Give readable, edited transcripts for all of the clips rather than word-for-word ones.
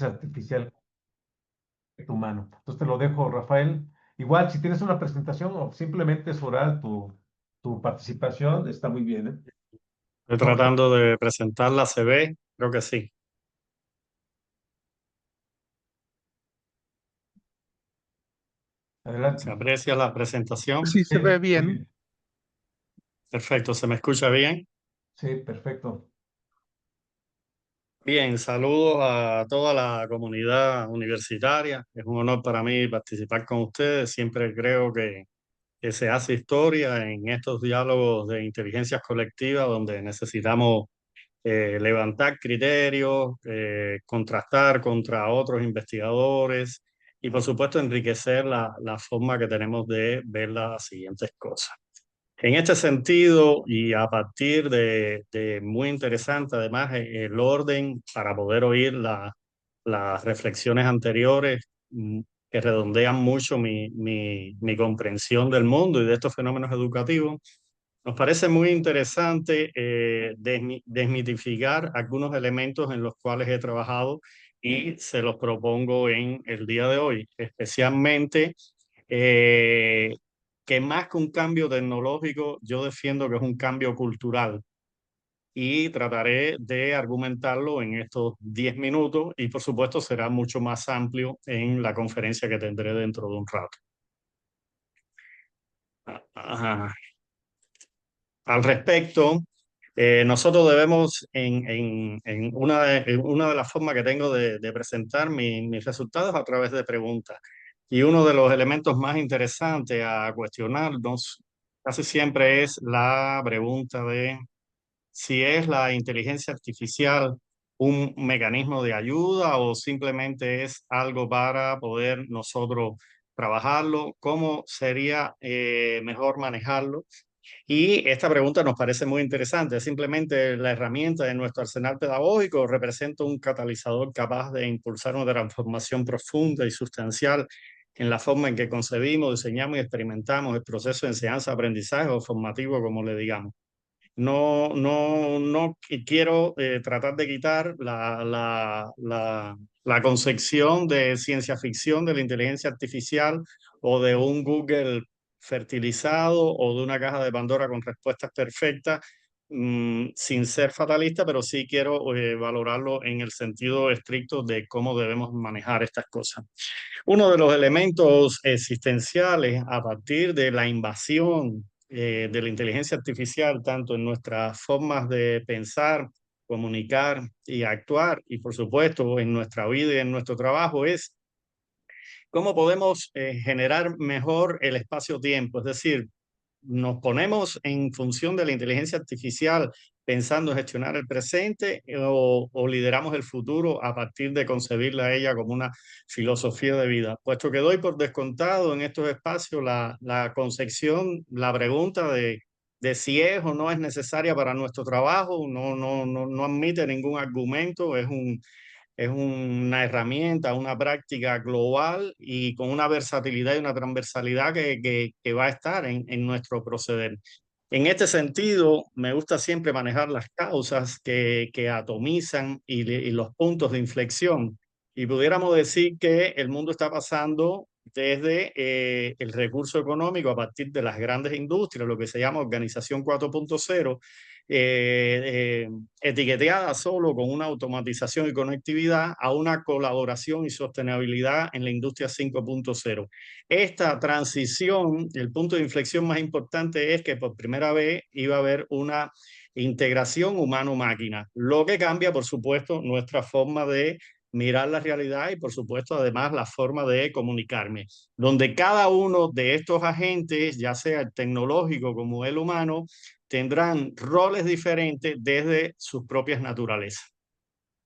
artificial humano. Entonces te lo dejo, Rafael. Igual, si tienes una presentación o simplemente es oral tu participación, está muy bien, ¿eh? Estoy Ok, tratando de presentarla, ¿se ve? Creo que sí. ¿Se adelante. aprecia la presentación? Sí, se Sí, ve muy bien. bien. Perfecto, ¿se me escucha bien? Sí, perfecto. Bien, saludos a toda la comunidad universitaria. Es un honor para mí participar con ustedes. Siempre creo que se hace historia en estos diálogos de inteligencias colectivas donde necesitamos levantar criterios, contrastar contra otros investigadores y, por supuesto, enriquecer la forma que tenemos de ver las siguientes cosas. En este sentido, y a partir de muy interesante, además, el orden para poder oír las reflexiones anteriores que redondean mucho mi comprensión del mundo y de estos fenómenos educativos, nos parece muy interesante desmitificar algunos elementos en los cuales he trabajado y se los propongo en el día de hoy, especialmente eh, que más que un cambio tecnológico, yo defiendo que es un cambio cultural y trataré de argumentarlo en estos 10 minutos y por supuesto será mucho más amplio en la conferencia que tendré dentro de un rato. Ajá. Al respecto, nosotros debemos, en una de las formas que tengo de presentar mis resultados a través de preguntas. Y uno de los elementos más interesantes a cuestionarnos casi siempre es la pregunta de si es la inteligencia artificial un mecanismo de ayuda o simplemente es algo para poder nosotros trabajarlo, cómo sería mejor manejarlo. Y esta pregunta nos parece muy interesante. Simplemente la herramienta de nuestro arsenal pedagógico representa un catalizador capaz de impulsar una transformación profunda y sustancial en la forma en que concebimos, diseñamos y experimentamos el proceso de enseñanza-aprendizaje o formativo, como le digamos. No quiero tratar de quitar la concepción de ciencia ficción de la inteligencia artificial o de un Google fertilizado o de una caja de Pandora con respuestas perfectas, sin ser fatalista, pero sí quiero valorarlo en el sentido estricto de cómo debemos manejar estas cosas. Uno de los elementos existenciales a partir de la invasión de la inteligencia artificial, tanto en nuestras formas de pensar, comunicar y actuar, y por supuesto en nuestra vida y en nuestro trabajo, es cómo podemos generar mejor el espacio-tiempo. Es decir, nos ponemos en función de la inteligencia artificial pensando en gestionar el presente o lideramos el futuro a partir de concebirla a ella como una filosofía de vida. Puesto que doy por descontado en estos espacios la concepción, la pregunta de si es o no es necesaria para nuestro trabajo, no admite ningún argumento, es una herramienta, una práctica global y con una versatilidad y una transversalidad que va a estar en nuestro proceder. En este sentido, me gusta siempre manejar las causas que atomizan y los puntos de inflexión. Y pudiéramos decir que el mundo está pasando desde el recurso económico a partir de las grandes industrias, lo que se llama Organización 4.0, etiqueteada solo con una automatización y conectividad a una colaboración y sostenibilidad en la industria 5.0. Esta transición, el punto de inflexión más importante es que por primera vez iba a haber una integración humano-máquina, lo que cambia, por supuesto, nuestra forma de mirar la realidad y, por supuesto, además la forma de comunicarme, donde cada uno de estos agentes, ya sea el tecnológico como el humano, tendrán roles diferentes desde sus propias naturalezas.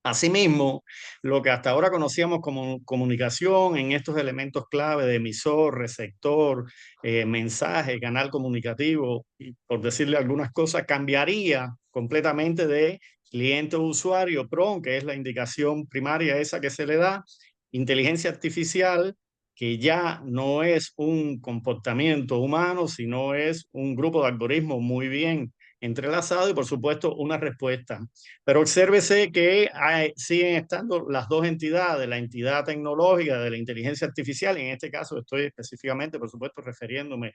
Asimismo, lo que hasta ahora conocíamos como comunicación en estos elementos clave de emisor, receptor, mensaje, canal comunicativo, y por decirle algunas cosas, cambiaría completamente de cliente o usuario, PRON, que es la indicación primaria esa que se le da, inteligencia artificial, que ya no es un comportamiento humano, sino es un grupo de algoritmos muy bien entrelazado y por supuesto una respuesta. Pero obsérvese que siguen estando las dos entidades, la entidad tecnológica de la inteligencia artificial, y en este caso estoy específicamente, por supuesto, refiriéndome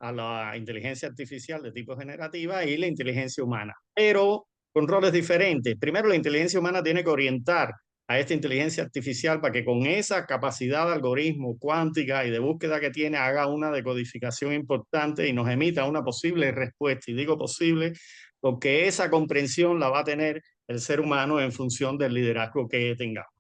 a la inteligencia artificial de tipo generativa y la inteligencia humana, pero con roles diferentes. Primero, la inteligencia humana tiene que orientar a esta inteligencia artificial para que con esa capacidad de algoritmo cuántica y de búsqueda que tiene haga una decodificación importante y nos emita una posible respuesta. Y digo posible porque esa comprensión la va a tener el ser humano en función del liderazgo que tengamos.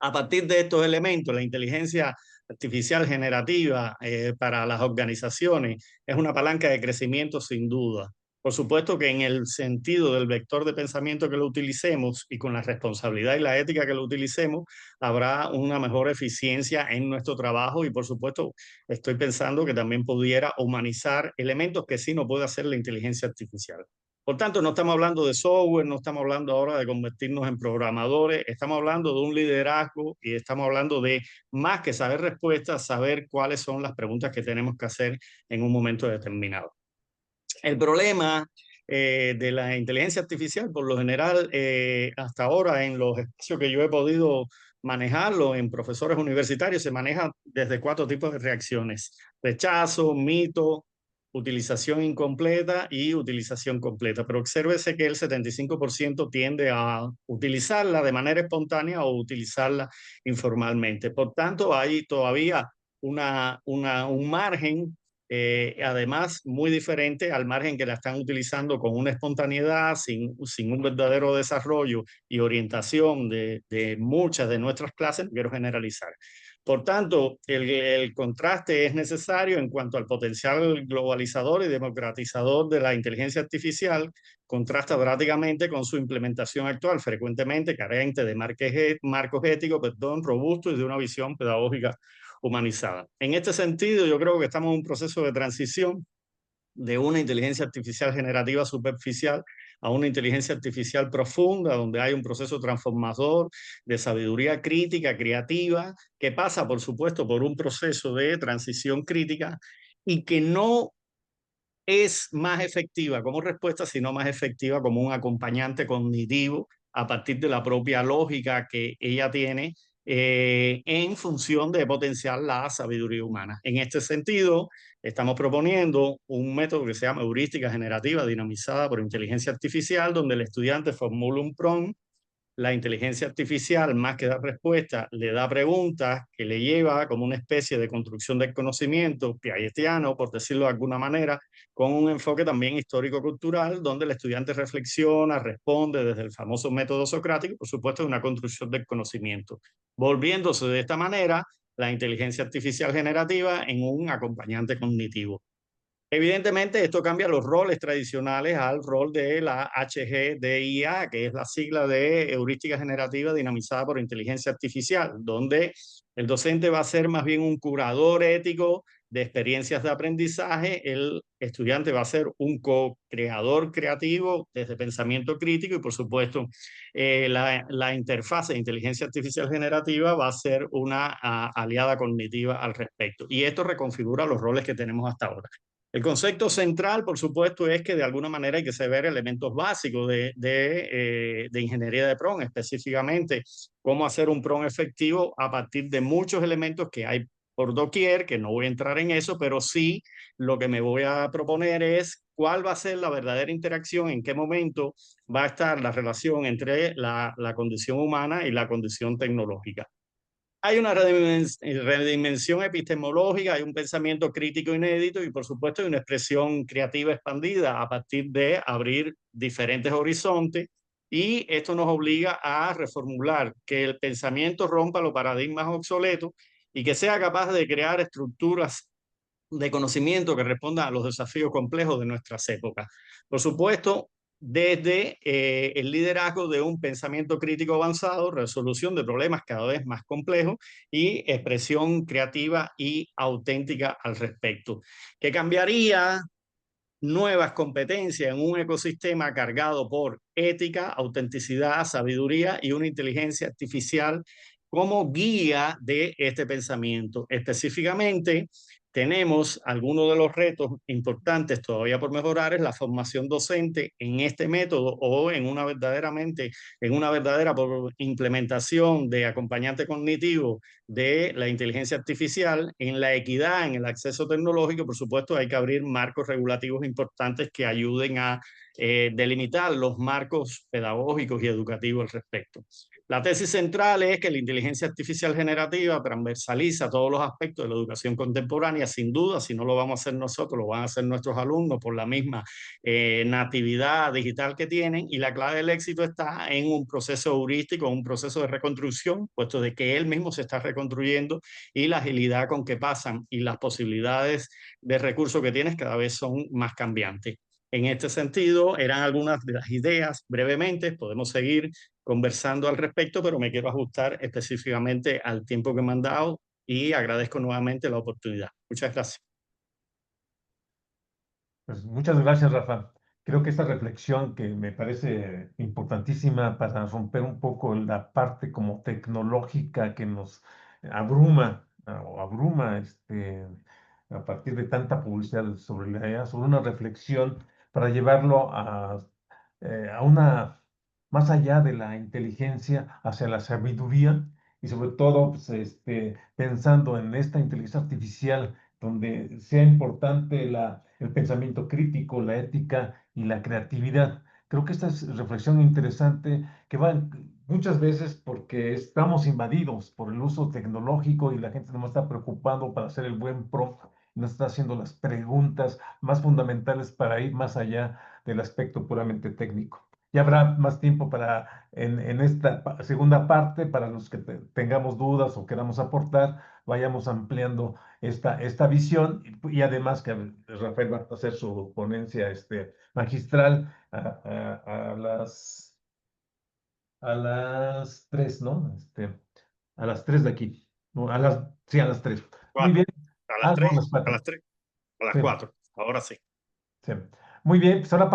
A partir de estos elementos, la inteligencia artificial generativa para las organizaciones es una palanca de crecimiento sin duda. Por supuesto que en el sentido del vector de pensamiento que lo utilicemos y con la responsabilidad y la ética que lo utilicemos, habrá una mejor eficiencia en nuestro trabajo y por supuesto estoy pensando que también pudiera humanizar elementos que sí no puede hacer la inteligencia artificial. Por tanto, no estamos hablando de software, no estamos hablando ahora de convertirnos en programadores, estamos hablando de un liderazgo y estamos hablando de más que saber respuestas, saber cuáles son las preguntas que tenemos que hacer en un momento determinado. El problema de la inteligencia artificial, por lo general, hasta ahora en los espacios que yo he podido manejarlo en profesores universitarios, se maneja desde 4 tipos de reacciones: rechazo, mito, utilización incompleta y utilización completa. Pero obsérvese que el 75% tiende a utilizarla de manera espontánea o utilizarla informalmente. Por tanto, hay todavía un margen además muy diferente al margen que la están utilizando con una espontaneidad, sin un verdadero desarrollo y orientación de muchas de nuestras clases, no quiero generalizar. Por tanto, el contraste es necesario en cuanto al potencial globalizador y democratizador de la inteligencia artificial, contrasta drásticamente con su implementación actual, frecuentemente carente de marcos éticos, robustos y de una visión pedagógica humanizada. En este sentido, yo creo que estamos en un proceso de transición de una inteligencia artificial generativa superficial a una inteligencia artificial profunda, donde hay un proceso transformador de sabiduría crítica, creativa, que pasa, por supuesto, por un proceso de transición crítica y que no es más efectiva como respuesta, sino más efectiva como un acompañante cognitivo a partir de la propia lógica que ella tiene en función de potenciar la sabiduría humana. En este sentido, estamos proponiendo un método que se llama heurística generativa dinamizada por inteligencia artificial, donde el estudiante formula un prompt, la inteligencia artificial, más que dar respuestas, le da preguntas que le lleva como una especie de construcción del conocimiento piagetiano, por decirlo de alguna manera, con un enfoque también histórico-cultural, donde el estudiante reflexiona, responde desde el famoso método socrático, por supuesto, de una construcción del conocimiento, volviéndose de esta manera la inteligencia artificial generativa en un acompañante cognitivo. Evidentemente, esto cambia los roles tradicionales al rol de la HGDIA, que es la sigla de heurística generativa dinamizada por inteligencia artificial, donde el docente va a ser más bien un curador ético de experiencias de aprendizaje, el estudiante va a ser un co-creador creativo desde pensamiento crítico y, por supuesto, la interfaz de inteligencia artificial generativa va a ser una aliada cognitiva al respecto. Y esto reconfigura los roles que tenemos hasta ahora. El concepto central, por supuesto, es que de alguna manera hay que saber elementos básicos de ingeniería de PROM, específicamente cómo hacer un PROM efectivo a partir de muchos elementos que hay por doquier, que no voy a entrar en eso, pero sí lo que me voy a proponer es cuál va a ser la verdadera interacción, en qué momento va a estar la relación entre la condición humana y la condición tecnológica. Hay una redimensión epistemológica, hay un pensamiento crítico inédito y por supuesto hay una expresión creativa expandida a partir de abrir diferentes horizontes y esto nos obliga a reformular que el pensamiento rompa los paradigmas obsoletos y que sea capaz de crear estructuras de conocimiento que respondan a los desafíos complejos de nuestras épocas. Por supuesto, desde el liderazgo de un pensamiento crítico avanzado, resolución de problemas cada vez más complejos y expresión creativa y auténtica al respecto. ¿Qué cambiaría? Nuevas competencias en un ecosistema cargado por ética, autenticidad, sabiduría y una inteligencia artificial como guía de este pensamiento. Específicamente, tenemos algunos de los retos importantes todavía por mejorar es la formación docente en este método o en una verdadera implementación de acompañante cognitivo de la inteligencia artificial, en la equidad, en el acceso tecnológico. Por supuesto, hay que abrir marcos regulativos importantes que ayuden a delimitar los marcos pedagógicos y educativos al respecto. La tesis central es que la inteligencia artificial generativa transversaliza todos los aspectos de la educación contemporánea, sin duda. Si no lo vamos a hacer nosotros, lo van a hacer nuestros alumnos por la misma natividad digital que tienen, y la clave del éxito está en un proceso heurístico, un proceso de reconstrucción, puesto de que él mismo se está reconstruyendo, y la agilidad con que pasan y las posibilidades de recursos que tienes cada vez son más cambiantes. En este sentido, eran algunas de las ideas. Brevemente, podemos seguir conversando al respecto, pero me quiero ajustar específicamente al tiempo que me han dado y agradezco nuevamente la oportunidad. Muchas gracias. Pues muchas gracias, Rafa. Creo que esta reflexión que me parece importantísima para romper un poco la parte como tecnológica que nos abruma o abruma a partir de tanta publicidad sobre la IA, sobre una reflexión para llevarlo a una más allá de la inteligencia hacia la sabiduría y sobre todo pues, pensando en esta inteligencia artificial donde sea importante el pensamiento crítico, la ética y la creatividad. Creo que esta es reflexión interesante que va muchas veces porque estamos invadidos por el uso tecnológico y la gente no está preocupado para hacer el buen prompt, no está haciendo las preguntas más fundamentales para ir más allá del aspecto puramente técnico. Ya habrá más tiempo en esta segunda parte para los que tengamos dudas o queramos aportar, vayamos ampliando esta visión y además que Rafael va a hacer su ponencia magistral a las 3, ¿no? A las 3 de aquí. No, sí, a las 3. Muy Cuatro. bien. A las Ah, no, a tres, las a 4. las tres, a las Sí, cuatro. Ahora sí. sí. Muy bien, pues ahora